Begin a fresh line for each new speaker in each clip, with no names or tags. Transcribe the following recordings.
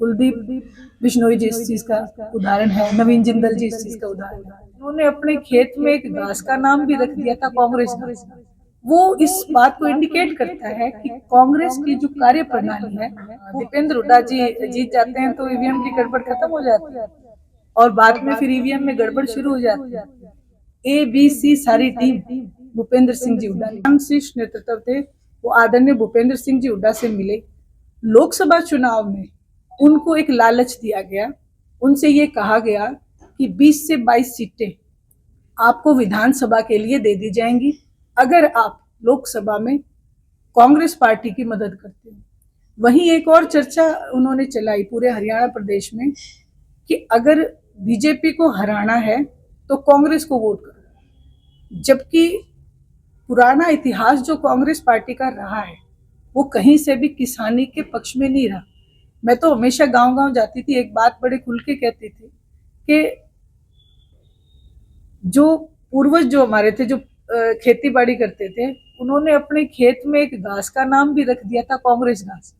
कुलदीप बिश्नोई जी इस चीज का उदाहरण है, नवीन जिंदल जी इस चीज का उदाहरण है। उन्होंने अपने खेत में एक घास का नाम भी रख दिया था कांग्रेस घास। वो इस बात को इंडिकेट करता है कि कांग्रेस की जो कार्य प्रणाली है, दीपेंद्र हुड्डा जी जीत जाते हैं तो ईवीएम की गड़बड़ खत्म हो जाती है और बाद में फिर ईवीएम में गड़बड़ शुरू हो जाती है। ए बी सी सारी टीम भूपेंद्र सिंह जी हुड्डा शीर्ष नेतृत्व थे, वो आदरणीय भूपेंद्र सिंह जी हुड्डा से मिले। लोकसभा चुनाव में उनको एक लालच दिया गया, उनसे ये कहा गया कि 20 से 22 सीटें आपको विधानसभा के लिए दे दी जाएंगी अगर आप लोकसभा में कांग्रेस पार्टी की मदद करते हो। वहीं एक और चर्चा उन्होंने चलाई पूरे हरियाणा प्रदेश में कि अगर बीजेपी को हराना है तो कांग्रेस को वोट करो, जबकि पुराना इतिहास जो कांग्रेस पार्टी का रहा है वो कहीं से भी किसानी के पक्ष में नहीं रहा। मैं तो हमेशा गांव-गांव जाती थी, एक बात बड़े खुल के कहती थी कि जो पूर्वज जो हमारे थे, जो खेती बाड़ी करते थे, उन्होंने अपने खेत में एक घास का नाम भी रख दिया था कांग्रेस घास।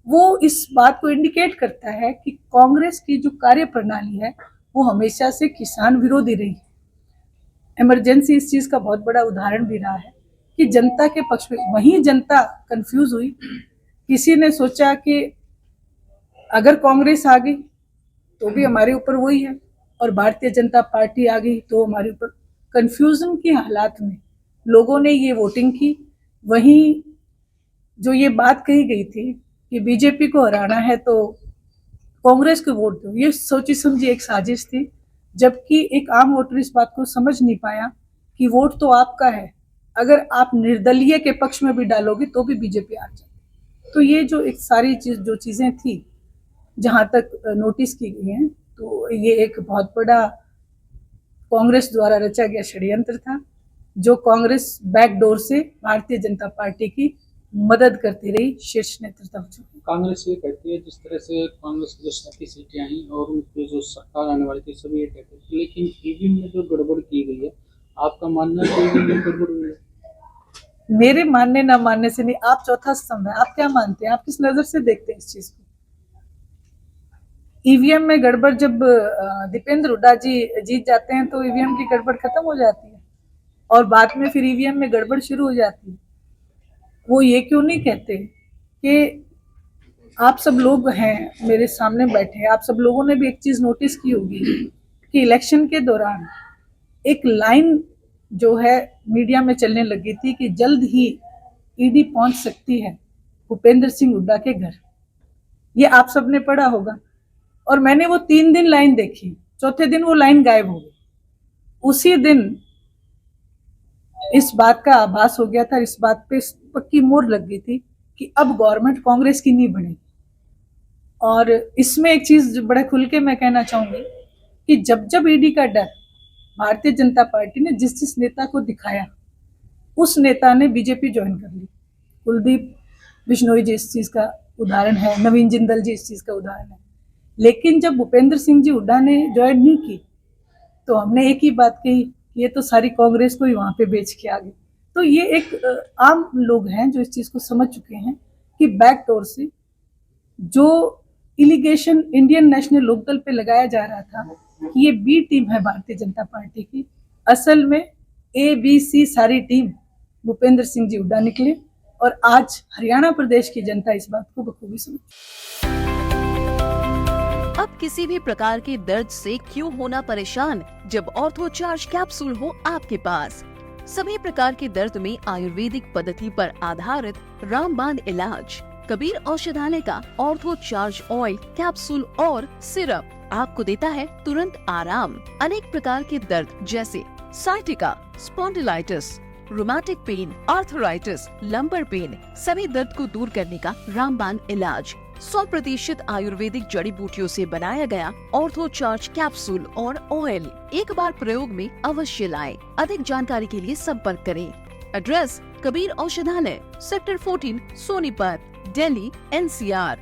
वो इस बात को इंडिकेट करता है कि कांग्रेस की जो कार्य प्रणाली है वो हमेशा से किसान विरोधी रही है। इमरजेंसी इस चीज का बहुत बड़ा उदाहरण भी रहा है कि जनता के पक्ष में, वहीं जनता कंफ्यूज हुई। किसी ने सोचा कि अगर कांग्रेस आ गई तो भी हमारे ऊपर वही है और भारतीय जनता पार्टी आ गई तो हमारे ऊपर, कंफ्यूजन के हालात में लोगों ने ये वोटिंग की। वहीं जो ये बात कही गई थी कि बीजेपी को हराना है तो कांग्रेस को वोट दो, ये सोची समझी एक साजिश थी, जबकि एक आम वोटर इस बात को समझ नहीं पाया कि वोट तो आपका है, अगर आप निर्दलीय के पक्ष में भी डालोगे तो भी बीजेपी आ जाए। तो ये जो एक सारी जो चीजें थी जहां तक नोटिस की गई हैं, तो ये एक बहुत बड़ा कांग्रेस द्वारा रचा गया षड्यंत्र था, जो कांग्रेस बैकडोर से भारतीय जनता पार्टी की मदद करती रही शीर्ष नेतृत्व।
कांग्रेस ये कहती है जिस तरह से कांग्रेस की जो 37 सीटें आई और उन पे जो सरकार आने वाली थी सभी ये कहते थे, लेकिन ईवीएम में जो गड़बड़ की गई है, आपका मानना है कि ईवीएम में गड़बड़ हुई है?
मेरे मानने ना मानने से नहीं, आप चौथा स्तंभ है, आप क्या मानते हैं, आप किस नजर से देखते हैं इस चीज को? ईवीएम में गड़बड़, जब दीपेंद्र हुड्डा जी जीत जाते हैं तो ईवीएम की गड़बड़ खत्म हो जाती है और बाद में फिर ईवीएम में गड़बड़ शुरू हो जाती है। वो ये क्यों नहीं कहते कि आप सब लोग हैं मेरे सामने बैठे, आप सब लोगों ने भी एक चीज नोटिस की होगी कि इलेक्शन के दौरान एक लाइन जो है मीडिया में चलने लगी थी कि जल्द ही ईडी पहुंच सकती है भूपेंद्र सिंह हुड्डा के घर। ये आप सबने पढ़ा होगा और मैंने वो 3 दिन लाइन देखी, चौथे दिन वो लाइन गायब हो गई। उसी दिन इस बात का आभास हो गया था, इस बात पे पक्की मोहर लग गई थी कि अब गवर्नमेंट कांग्रेस की नहीं बनेगी। और इसमें एक चीज बड़ा खुल के मैं कहना चाहूंगी कि जब जब ईडी का डर भारतीय जनता पार्टी ने जिस जिस नेता को दिखाया, उस नेता ने बीजेपी ज्वाइन कर ली। कुलदीप बिश्नोई जी इस चीज का उदाहरण है, नवीन जिंदल जी इस चीज का उदाहरण है। लेकिन जब भूपेंद्र सिंह जी हुड्डा ने ज्वाइन नहीं की तो हमने एक ही बात कही कि ये तो सारी कांग्रेस को ही वहां पे बेच के आ गए। तो ये एक आम लोग हैं जो इस चीज को समझ चुके हैं कि बैकडोर से जो इलिगेशन इंडियन नेशनल लोकदल पे लगाया जा रहा था कि ये बी टीम है भारतीय जनता पार्टी की, असल में ए बी सी सारी टीम भूपेंद्र सिंह जी हुड्डा निकले और आज हरियाणा प्रदेश की जनता इस बात को बखूबी समझ।
अब किसी भी प्रकार के दर्द से क्यों होना परेशान, जब ऑर्थो चार्ज कैप्सूल हो आपके पास। सभी प्रकार के दर्द में आयुर्वेदिक पद्धति पर आधारित रामबाण इलाज। कबीर औषधालय का ऑर्थो चार्ज ऑयल, कैप्सूल और सिरप आपको देता है तुरंत आराम। अनेक प्रकार के दर्द जैसे sciatica, spondylitis, rheumatic pain, arthritis, lumbar pain, सभी दर्द को दूर करने का रामबाण इलाज 100% आयुर्वेदिक जड़ी बूटियों से बनाया गया ऑर्थो चार्ज कैप्सूल और ऑयल एक बार प्रयोग में अवश्य लाएं। अधिक जानकारी के लिए संपर्क करें। एड्रेस: कबीर औषधालय, सेक्टर 14, सोनीपत, दिल्ली, NCR।